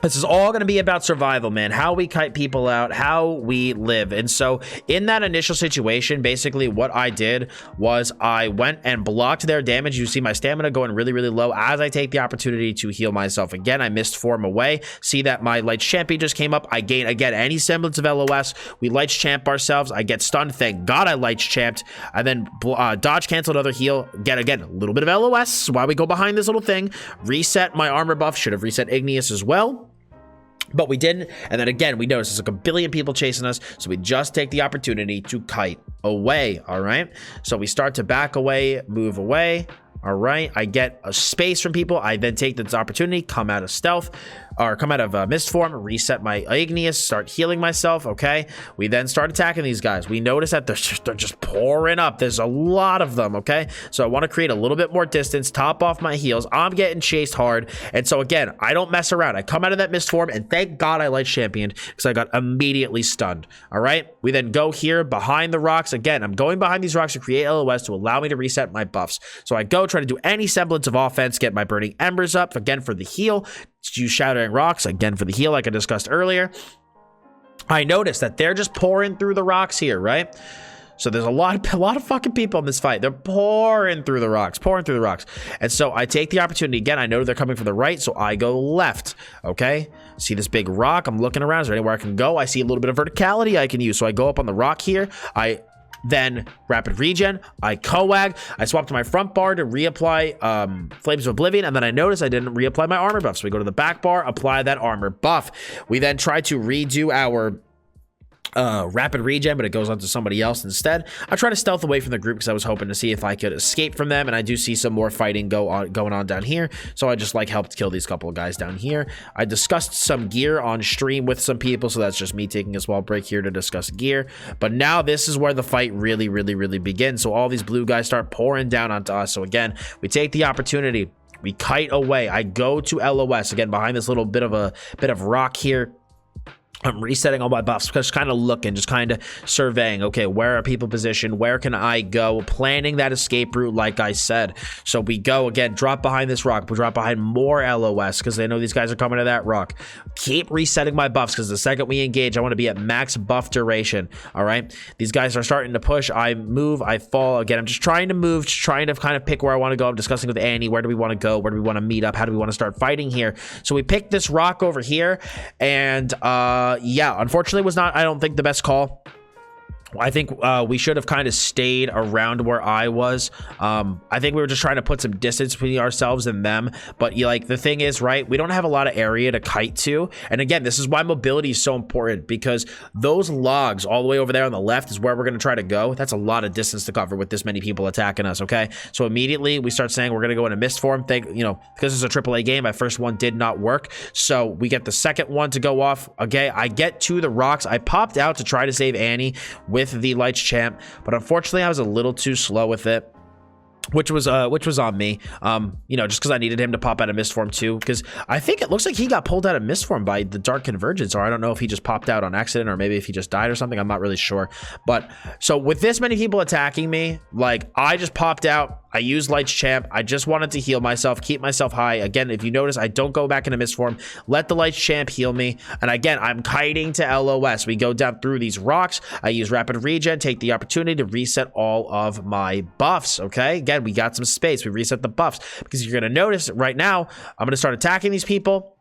this is all going to be about survival, man. How we kite people out, how we live. And so in that initial situation, basically what I did was I went and blocked their damage. You see my stamina going really, really low as I take the opportunity to heal myself. Again, I missed form away. See that my Lights Champion just came up. I gain, again, any semblance of LOS. We Lights Champ ourselves. I get stunned. Thank God I Lights Champed. I then dodge cancel another heal. Get, again, a little bit of LOS while we go behind this little thing. Reset my armor buff. Should have reset Igneous as well, but we didn't. And then again, we noticed there's like a billion people chasing us, so we just take the opportunity to kite away. All right, so we start to back away, move away. All right, I get a space from people. I then take this opportunity, come out of stealth, or come out of mist form, reset my Igneous, start healing myself. Okay, we then start attacking these guys. We notice that they're just pouring up. There's a lot of them. Okay, so I want to create a little bit more distance, top off my heals. I'm getting chased hard, and so again, I don't mess around. I come out of that mist form, and thank God I Light Championed, because I got immediately stunned. All right, we then go here behind the rocks. Again, I'm going behind these rocks to create LOS to allow me to reset my buffs. So I go try to do any semblance of offense, get my Burning Embers up, again for the heal, use Shattering Rocks, again for the heal like I discussed earlier. I noticed that they're just pouring through the rocks here, right? So there's a lot of fucking people in this fight. They're pouring through the rocks. And so I take the opportunity again. I know they're coming from the right, so I go left. Okay, see this big rock? I'm looking around. Is there anywhere I can go? I see a little bit of verticality I can use, so I go up on the rock here. I then rapid regen, I coag, I swap to my front bar to reapply Flames of Oblivion, and then I notice I didn't reapply my armor buff, so we go to the back bar, apply that armor buff. We then try to redo our rapid regen, but it goes on to somebody else instead. I try to stealth away from the group because I was hoping to see if I could escape from them, and I do see some more fighting going on down here, so I just like helped kill these couple of guys down here. I discussed some gear on stream with some people, so that's just me taking a small break here to discuss gear. But now this is where the fight really begins. So all these blue guys start pouring down onto us. So again, we take the opportunity, we kite away. I go to LOS again behind this little bit of rock here. I'm resetting all my buffs, just kind of looking, just kind of surveying. Okay, where are people positioned? Where can I go? Planning that escape route, like I said. So we go again, drop behind this rock. We drop behind more LOS because they know these guys are coming to that rock. Keep resetting my buffs because the second we engage, I want to be at max buff duration. All right, these guys are starting to push. I move, I fall. Again, I'm just trying to move, just trying to kind of pick where I want to go. I'm discussing with Annie, where do we want to go? Where do we want to meet up? How do we want to start fighting here? So we picked this rock over here, and yeah, unfortunately was not, I don't think, the best call. I think we should have kind of stayed around where I was. I think we were just trying to put some distance between ourselves and them. But like the thing is, right, we don't have a lot of area to kite to. And again, this is why mobility is so important, because those logs all the way over there on the left is where we're going to try to go. That's a lot of distance to cover with this many people attacking us. Okay, so immediately we start saying we're going to go into mist form. Because it's a AAA game, my first one did not work. So we get the second one to go off. Okay, I get to the rocks. I popped out to try to save Annie with the Lights champ, but unfortunately I was a little too slow with it, which was on me. Just because I needed him to pop out of mist form too, because I think it looks like he got pulled out of mist form by the dark convergence, or I don't know if he just popped out on accident, or maybe if he just died or something. I'm not really sure. But so with this many people attacking me, like, I just popped out. I used Lights champ. I just wanted to heal myself, keep myself high. Again, if you notice, I don't go back into mist form. Let the Lights champ heal me. And again, I'm kiting to LOS. We go down through these rocks. I use rapid regen, take the opportunity to reset all of my buffs. Okay, again, we got some space. We reset the buffs, because you're going to notice right now, I'm going to start attacking these people.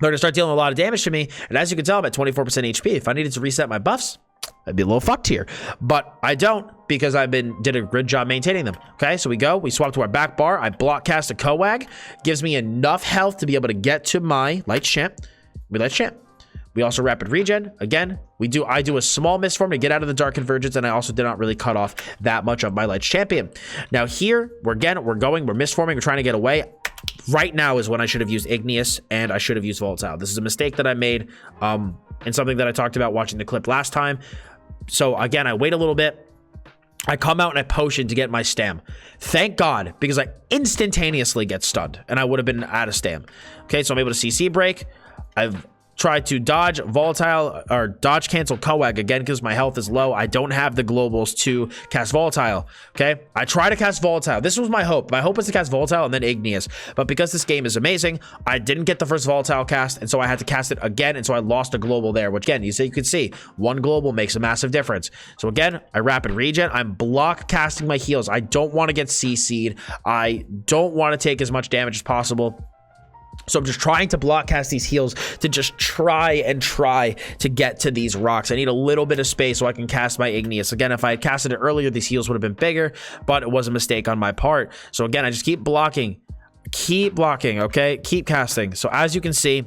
They're going to start dealing a lot of damage to me. And as you can tell, I'm at 24% HP. If I needed to reset my buffs, I'd be a little fucked here, but I don't, because did a good job maintaining them. Okay, so we swap to our back bar. I block cast a Coag, gives me enough health to be able to get to my Lights champ. We Lights champ. We also rapid regen. Again, I do a small mist form to get out of the dark convergence, and I also did not really cut off that much of my Lights champion. Now here, we're mist forming, we're trying to get away. Right now is when I should have used Igneous, and I should have used Volatile. This is a mistake that I made, and something that I talked about watching the clip last time. So again, I wait a little bit. I come out and I potion to get my stam. Thank God, because I instantaneously get stunned, and I would have been out of stam. Okay, so I'm able to CC break. I've tried to dodge Volatile, or dodge cancel Coag again, because my health is low. I don't have the globals to cast Volatile. Okay, I try to cast Volatile. This was my hope. My hope was to cast Volatile and then Igneous, but because this game is amazing, I didn't get the first Volatile cast, and so I had to cast it again, and so I lost a global there, which again, you could see one global makes a massive difference. So again, I rapid regen. I'm block casting my heals. I don't want to get CC'd. I don't want to take as much damage as possible. So I'm just trying to block cast these heals to just try to get to these rocks. I need a little bit of space so I can cast my Igneous. Again, if I had casted it earlier, these heals would have been bigger, but it was a mistake on my part. So again, I just keep blocking, okay? Keep casting. So as you can see,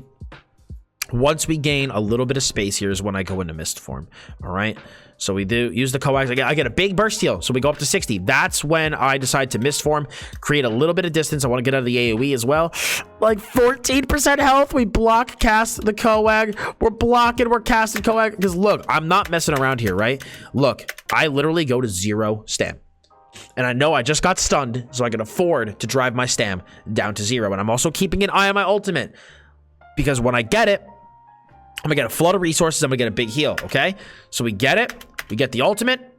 once we gain a little bit of space here is when I go into mist form, all right? So we do use the coax. I get a big burst heal, so we go up to 60. That's when I decide to mist form, create a little bit of distance. I want to get out of the AoE as well. Like 14% health. We block cast the coag. We're casting coag. Because look, I'm not messing around here, right? Look, I literally go to 0 stam. And I know I just got stunned, so I can afford to drive my stam down to 0. And I'm also keeping an eye on my ultimate, because when I get it, I'm gonna get a flood of resources. I'm gonna get a big heal. Okay, so we get it. We get the ultimate.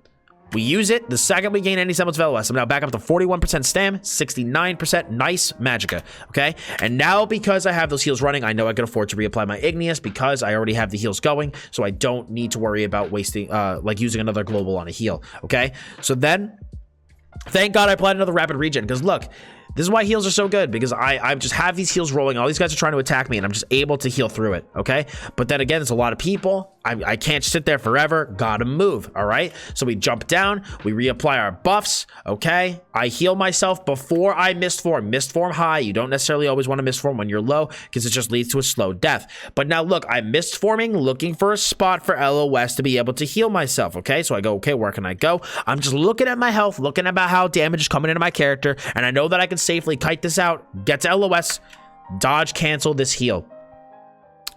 We use it the second we gain any semblance of LOS. I'm now back up to 41% stam, 69% nice magicka. Okay, and now because I have those heals running, I know I can afford to reapply my Igneous, because I already have the heals going, so I don't need to worry about wasting like using another global on a heal. Okay, so then thank God I applied another rapid regen, because look, this is why heals are so good, because I just have these heals rolling. All these guys are trying to attack me, and I'm just able to heal through it, okay? But then again, it's a lot of people. I can't sit there forever. Gotta move, all right? So we jump down. We reapply our buffs, okay? I heal myself before I mist form. Mist form high. You don't necessarily always want to mist form when you're low, because it just leads to a slow death. But now, look, I'm mist forming, looking for a spot for LOS to be able to heal myself, okay? So I go, okay, where can I go? I'm just looking at my health, looking about how damage is coming into my character, and I know that I can safely kite this out, get to LOS, dodge cancel this heal.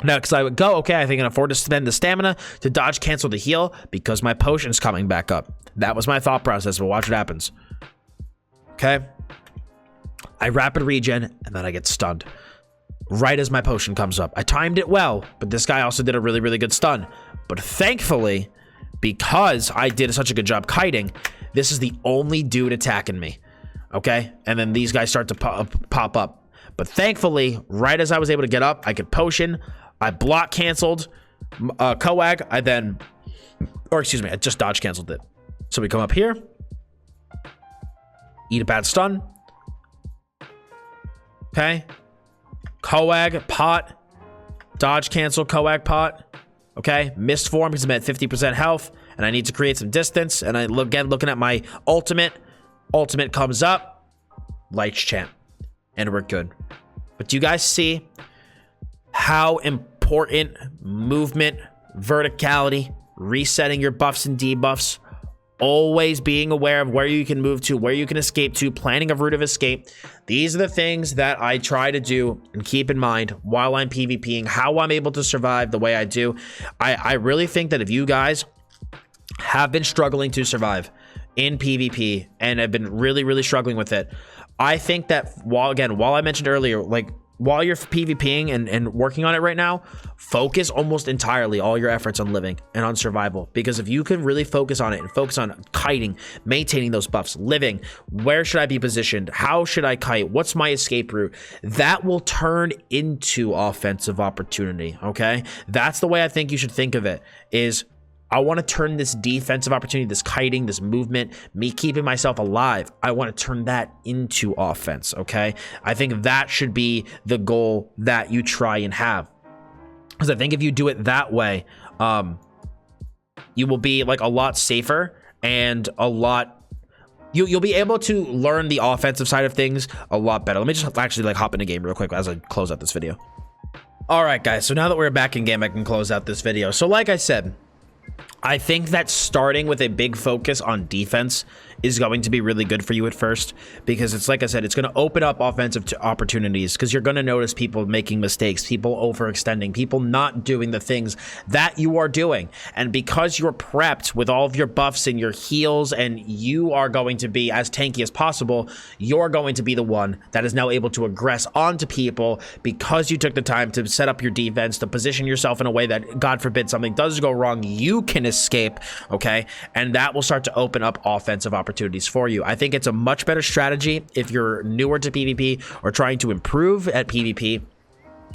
Now, because I would go, okay, I think I can afford to spend the stamina to dodge cancel the heal, because my potion's coming back up. That was my thought process, but watch what happens. Okay, I rapid regen, and then I get stunned right as my potion comes up. I timed it well, but this guy also did a really, really good stun. But thankfully, because I did such a good job kiting, this is the only dude attacking me. Okay, and then these guys start to pop up. But thankfully, right as I was able to get up, I could potion. I block canceled coag. I just dodge canceled it. So we come up here, eat a bad stun. Okay, coag pot, dodge cancel coag pot. Okay, mist form because I'm at 50% health, and I need to create some distance, and I looking at my ultimate comes up, lights champ, and we're good. But do you guys see how important movement, verticality, resetting your buffs and debuffs, always being aware of where you can move to, where you can escape to, planning a route of escape. These are the things that I try to do and keep in mind while I'm PvPing, how I'm able to survive the way I do. I really think that if you guys have been struggling to survive in PvP and have been really struggling with it, I think that while I mentioned earlier, like, while you're PvPing and working on it right now, focus almost entirely all your efforts on living and on survival. Because if you can really focus on it and focus on kiting, maintaining those buffs, living, where should I be positioned? How should I kite? What's my escape route? That will turn into offensive opportunity, okay? That's the way I think you should think of it, is I want to turn this defensive opportunity, this kiting, this movement, me keeping myself alive, I want to turn that into offense, okay? I think that should be the goal that you try and have. Because I think if you do it that way, you will be like a lot safer and a lot... You'll be able to learn the offensive side of things a lot better. Let me just actually like hop in a game real quick as I close out this video. All right, guys, so now that we're back in game, I can close out this video. So like I said, I think that starting with a big focus on defense is going to be really good for you at first, because it's like I said, it's going to open up offensive opportunities, because you're going to notice people making mistakes, people overextending, people not doing the things that you are doing. And because you're prepped with all of your buffs and your heals, and you are going to be as tanky as possible, you're going to be the one that is now able to aggress onto people because you took the time to set up your defense, to position yourself in a way that, God forbid, something does go wrong, you can escape, okay? And that will start to open up offensive opportunities for you. I think it's a much better strategy if you're newer to PvP or trying to improve at PvP.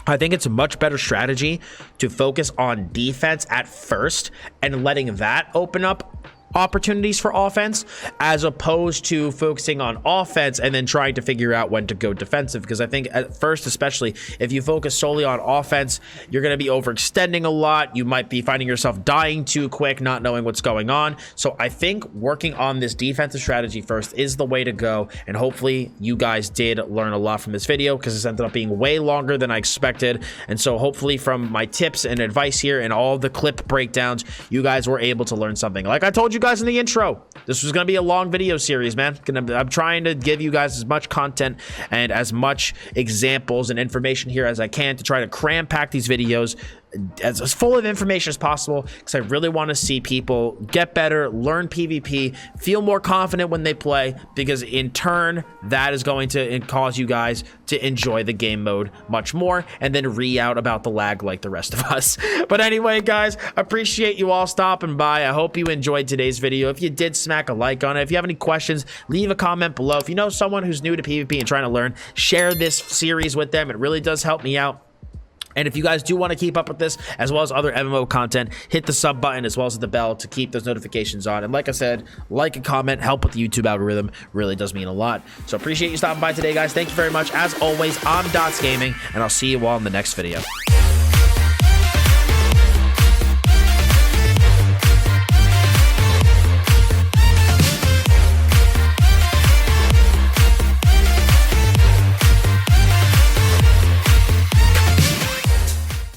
I think it's a much better strategy to focus on defense at first and letting that open up opportunities for offense, as opposed to focusing on offense and then trying to figure out when to go defensive. Because I think at first, especially if you focus solely on offense, you're going to be overextending a lot. You might be finding yourself dying too quick, not knowing what's going on. So I think working on this defensive strategy first is the way to go. And hopefully you guys did learn a lot from this video, because this ended up being way longer than I expected. And so hopefully from my tips and advice here and all the clip breakdowns, you guys were able to learn something. Like I told you guys in the intro, this was going to be a long video series, man. I'm trying to give you guys as much content and as much examples and information here as I can to try to cram pack these videos as full of information as possible, because I really want to see people get better, learn PvP, feel more confident when they play, because in turn that is going to cause you guys to enjoy the game mode much more and then re-out about the lag like the rest of us. But anyway, guys, appreciate you all stopping by. I hope you enjoyed today's video. If you did, smack a like on it. If you have any questions, leave a comment below. If you know someone who's new to PvP and trying to learn, share this series with them. It really does help me out. And if you guys do want to keep up with this, as well as other MMO content, hit the sub button as well as the bell to keep those notifications on. And like I said, like and comment, help with the YouTube algorithm. Really does mean a lot. So appreciate you stopping by today, guys. Thank you very much. As always, I'm Dottz Gaming, and I'll see you all in the next video.